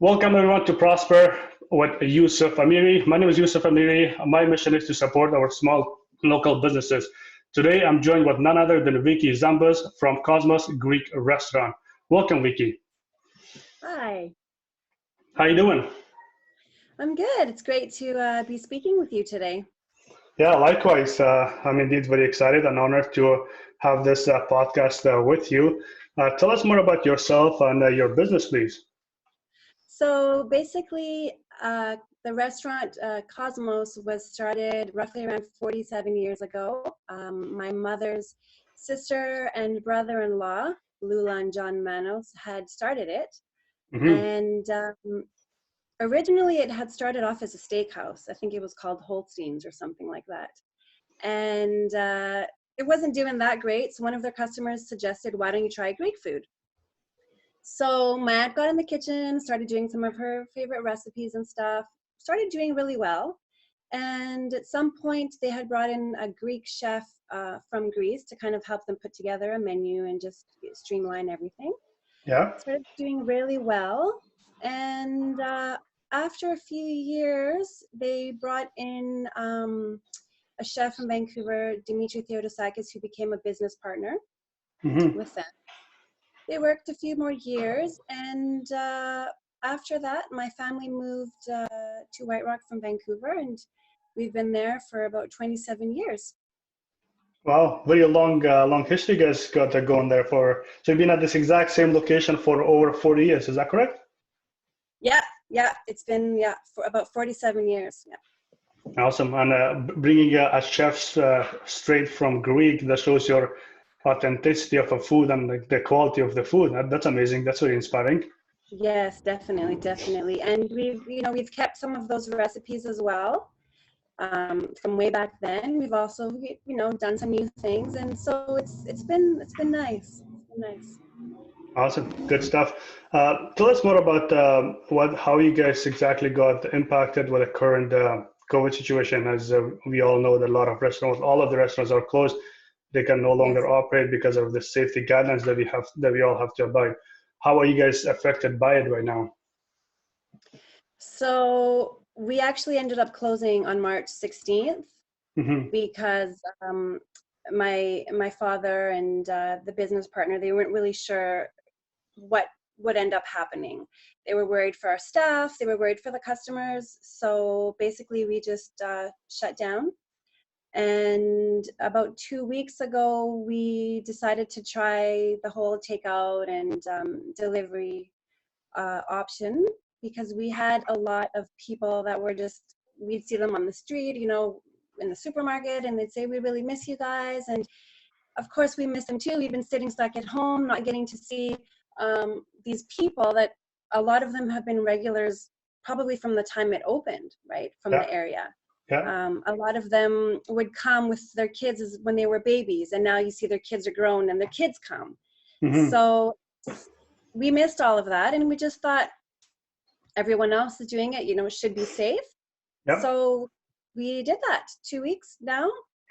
Welcome everyone to Prosper with Yusuf Amiri. My name is Yusuf Amiri. My mission is to support our small local businesses. Today I'm joined with none other than Vicky Zambas from Cosmos Greek Restaurant. Welcome, Vicky. Hi, How you doing? I'm good. It's great to be speaking with you today. Yeah, likewise. I'm indeed very excited and honored to have this podcast with you. Tell us more about yourself and your business, please. So basically, the restaurant Cosmos was started roughly around 47 years ago. My mother's sister and brother-in-law, Lula and John Manos, had started it. Hmm. And originally it had started off as a steakhouse. I think it was called Holstein's or something like that. And it wasn't doing that great. So one of their customers suggested, why don't you try Greek food? So my aunt got in the kitchen, started doing some of her favorite recipes and stuff, started doing really well. And at some point, they had brought in a Greek chef from Greece to kind of help them put together a menu and just streamline everything. Yeah. Started doing really well. And after a few years, they brought in a chef from Vancouver, Dimitri Theodosakis, who became a business partner Hmm. with them. They worked a few more years, and after that, my family moved to WhiteRock from Vancouver, and we've been there for about 27 years. Wow, very long history you guys got going there for. So you've been at this exact same location for over 40 years, is that correct? Yeah, it's been for about 47 years. Yeah. Awesome. And bringing a chef straight from Greek, that shows your authenticity of a food and like the quality of the food. That's amazing. That's very inspiring. Yes, definitely. And we've kept some of those recipes as well from way back then. We've also done some new things, and so it's been nice. It's been nice. Awesome. Good stuff. Tell us more about how you guys exactly got impacted with the current COVID situation. As we all know, that a lot of restaurants, all of the restaurants are closed. They can no Yes. longer operate because of the safety guidelines that we all have to abide. How are you guys affected by it right now? So we actually ended up closing on March 16th Hmm. because my father and the business partner, they weren't really sure what would end up happening. They were worried for our staff, they were worried for the customers. So basically we just shut down. And about 2 weeks ago, we decided to try the whole takeout and delivery option, because we had a lot of people that were just, we'd see them on the street, in the supermarket, and they'd say, we really miss you guys. And of course we miss them too. We've been sitting stuck at home, not getting to see these people that a lot of them have been regulars probably from the time it opened, right, from Yeah. the area. Yeah. A lot of them would come with their kids when they were babies, and now you see their kids are grown and their kids come. Hmm. So we missed all of that, and we just thought everyone else is doing it, it should be safe. Yeah. So we did that 2 weeks now,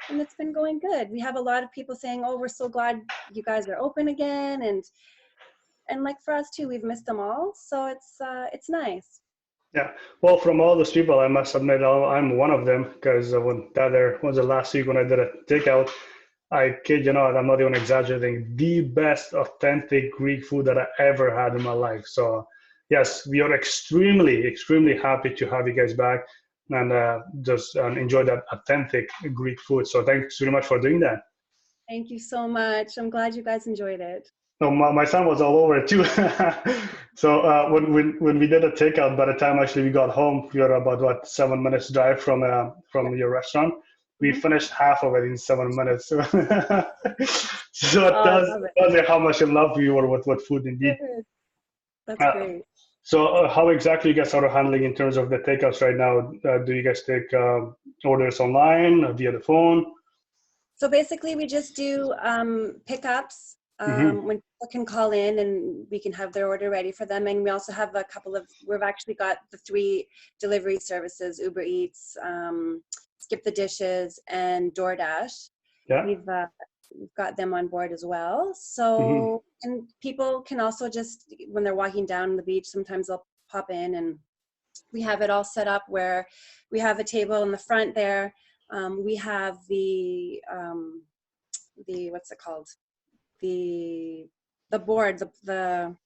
and it's been going good. We have a lot of people saying, oh, we're so glad you guys are open again. And like for us too, we've missed them all. So it's nice. Yeah. Well, from all those people, I must admit I'm one of them because when the other was the last week when I did a takeout, I kid you not, I'm not even exaggerating, the best authentic Greek food that I ever had in my life. So yes, we are extremely happy to have you guys back and just enjoy that authentic Greek food. So thanks very much for doing that. Thank you so much. I'm glad you guys enjoyed it. No, my son was all over it too. So when we did a takeout, by the time actually we got home, we were about what 7 minutes drive Yeah. from your restaurant. We Mhm. finished half of it in 7 minutes. So it Oh, I love it. tells you how much in love you were with food indeed. Good. That's Uh, great. so how exactly you guys are handling in terms of the takeouts right now? Do you guys take orders online via the phone? So basically, we just do pickups Hmm. when people can call in, and we can have their order ready for them. And we also have we've actually got the 3 delivery services: Uber Eats, Skip the Dishes, and DoorDash. Yeah. We've got them on board as well. Hmm. So, and people can also just, when they're walking down the beach, sometimes they'll pop in, and we have it all set up where we have a table in the front there. We have the what's it called? The board, the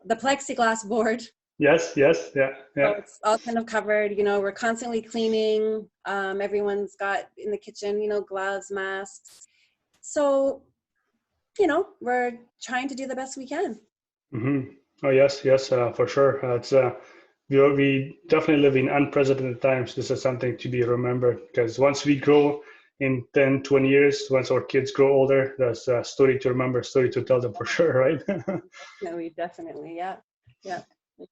plexiglass board. Yes, yes, yeah, So yeah. it's all kind of covered, you know, we're constantly cleaning. Everyone's got in the kitchen, you know, gloves, masks. So, you know, we're trying to do the best we can. Mm-hmm. Oh, yes, yes, for sure. We definitely live in unprecedented times. This is something to be remembered because once we grow in 10, 20 years, once our kids grow older, that's a story to remember, story to tell them for sure, right? No, we definitely, yeah. Yeah. Mhm.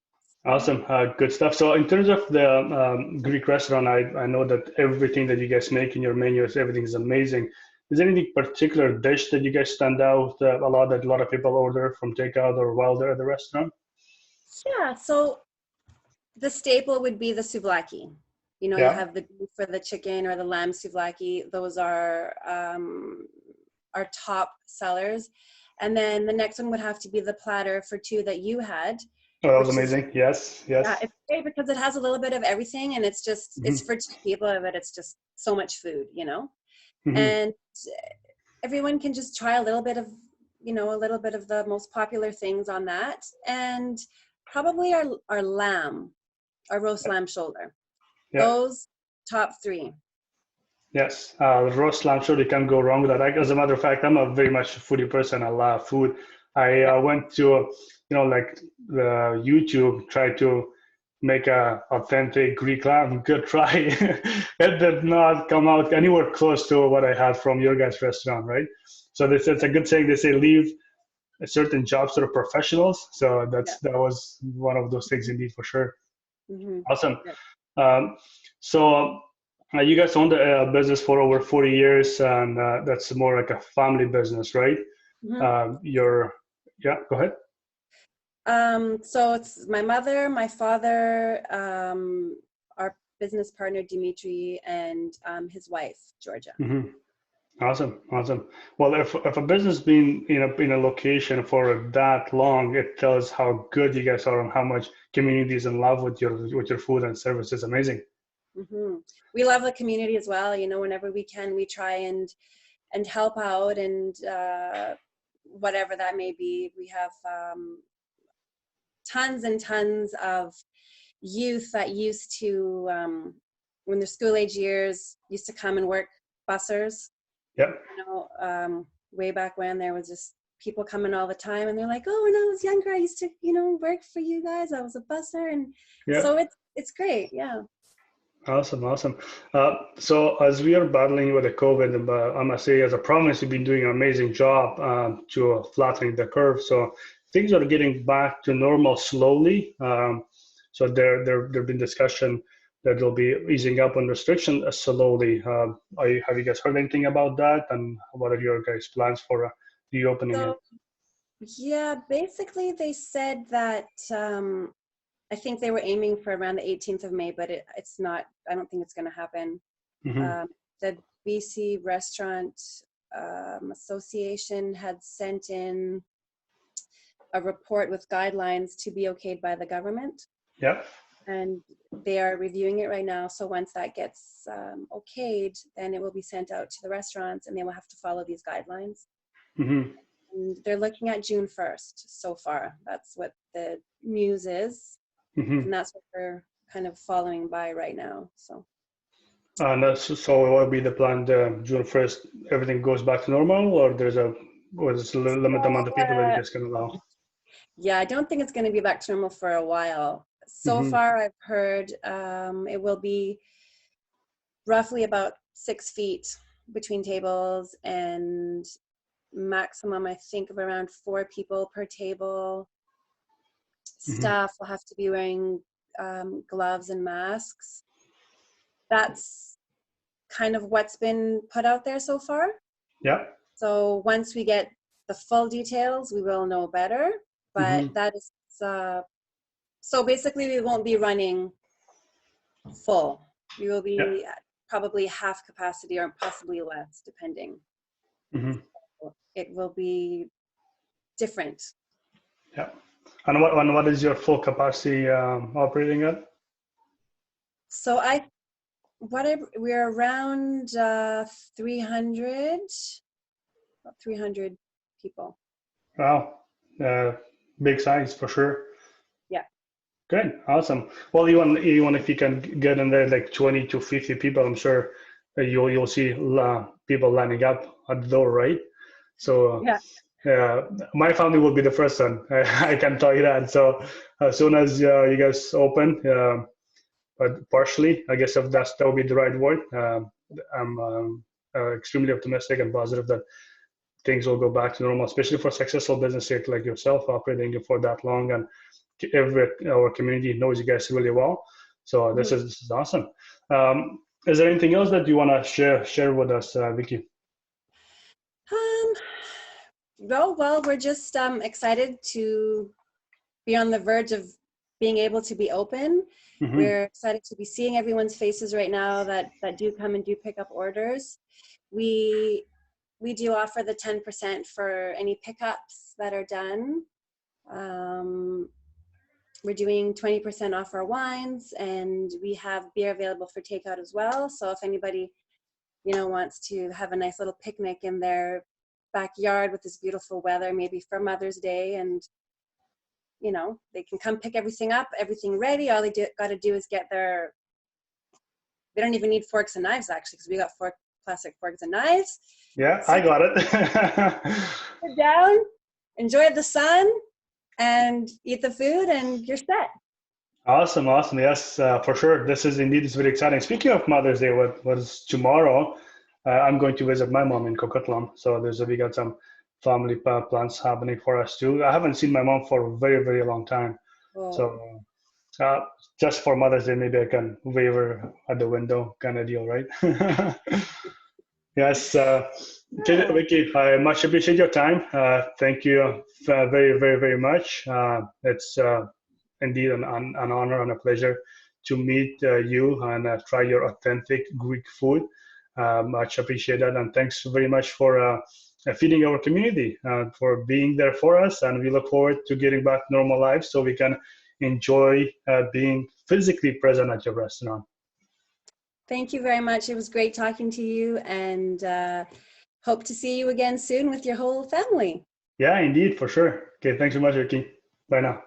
Awesome, good stuff. So in terms of the Greek restaurant, I know that everything that you guys make in your menus, everything is amazing. Is there any particular dish that you guys stand out a lot that a lot of people order from takeout or while they're at the restaurant? Yeah, so the staple would be the souvlaki. You know, you Yeah. have the beef or the chicken or the lamb souvlaki. Those are our top sellers. And then the next one would have to be the platter for two that you had, Oh, that was which is, amazing. Yes, yeah, yes. it's great because it has a little bit of everything, and it's just, it's Hmm. for two people, but it's just so much food, you know? Hmm. And everyone can just try a little bit of, you know, a little bit of the most popular things on that. And probably our lamb, our roast lamb shoulder. Yeah. Those top three. Yes, roast lamb, sure, you can't go wrong with that. As a matter of fact, I'm a very much foodie person. I love food. I Yeah. went to, like the YouTube, tried to make a authentic Greek lamb. Good try. It did not come out anywhere close to what I had from your guys' restaurant, right? So this it's a good saying. They say leave certain jobs to the professionals. So Yeah. that was one of those things indeed for sure. Mm-hmm. Awesome. Yeah. Um, so you guys owned a business for over 40 years, and that's more like a family business, right? Mm-hmm. Yeah, go ahead. So it's my mother, my father, our business partner Dimitri, and his wife Georgia. Hmm. Awesome, awesome. Well, if a business been in a location for that long, it tells how good you guys are and how much community is in love with your food and service. It's amazing. Mm-hmm. We love the community as well. You know, whenever we can, we try and help out, and whatever that may be. We have tons and tons of youth that used to, when their school age years, used to come and work bussers. Yep. You know, way back when there was just people coming all the time, and they're like, "Oh, when I was younger, I used to, you know, work for you guys. I was a busser," and Yeah. so it's great. Yeah. Awesome, awesome. So as we are battling with the COVID, I must say, as a province, you've been doing an amazing job to flattening the curve. So things are getting back to normal slowly. So there've been discussion that they'll be easing up on restriction slowly. Have you guys heard anything about that? And what are your guys' plans for reopening it? So yeah, basically they said that I think they were aiming for around the 18th of May, but it's not. I don't think it's going to happen. Hmm. The BC Restaurant Association had sent in a report with guidelines to be okayed by the government, Yep. and they are reviewing it right now. So once that gets okayed, then it will be sent out to the restaurants, and they will have to follow these guidelines. Hmm. And they're looking at June 1st so far. That's what the news is, Hmm. and that's what we're kind of following by right now. So. And so what will be the plan? June 1st, everything goes back to normal, or there's a limited amount of people that you Uh, guys can allow? yeah, I don't think it's going to be back to normal for a while. So Hmm. far, I've heard it will be roughly about 6 feet between tables, and maximum, I think, of around 4 people per table. Hmm. Staff will have to be wearing gloves and masks. That's kind of what's been put out there so far. Yeah. So once we get the full details, we will know better. But Hmm. that is, so basically we won't be running full. We will Yeah. be at probably half capacity or possibly less, depending. Hmm. It will be different. Yeah. And what is your full capacity operating at? So we're around 300, about 300 people. Wow, uh, big size for sure. Yeah. Good, awesome. Well, even if you can get in there like 20 to 50 people, I'm sure you'll see people lining up at the door, right? So Yeah. my family will be the first one. I can tell you that. So as soon as you guys open, but partially, I guess if that would be the right word. I'm extremely optimistic and positive that things will go back to normal, especially for successful business like yourself operating for that long, and our community knows you guys really well. So Mhm. this is awesome. Is there anything else that you want to share with us, Vicky? Um, well, we're just excited to be on the verge of being able to be open. Hmm. We're excited to be seeing everyone's faces right now that do come and do pick up orders. We we do offer the 10% for any pickups that are done. Um, we're doing 20% off our wines, and we have beer available for takeout as well. So if anybody, wants to have a nice little picnic in their backyard with this beautiful weather, maybe for Mother's Day, and they can come pick everything up, everything ready. All they got to do is get they don't even need forks and knives, actually, because we got plastic forks and knives. Yeah, I Sit got it. down, enjoy the sun, and eat the food, and you're set. Awesome, awesome. Yes, for sure. This is indeed it's very exciting. Speaking of Mother's Day, what was tomorrow? I'm going to visit my mom in Coquitlam. So we got some family plans happening for us too. I haven't seen my mom for a very, very long time. Oh, So uh, just for Mother's Day, maybe I can wave her at the window, kind of deal, right? Yes, okay, yeah. Vicky, I much appreciate your time. Thank you very, very, very much. It's indeed an honor and a pleasure to meet you and try your authentic Greek food. Much appreciated, and thanks very much for feeding our community, for being there for us. And we look forward to getting back to normal lives so we can enjoy being physically present at your restaurant. Thank you very much. It was great talking to you, and hope to see you again soon with your whole family. Yeah, indeed, for sure. Okay, thanks so much, Vicky. Bye now.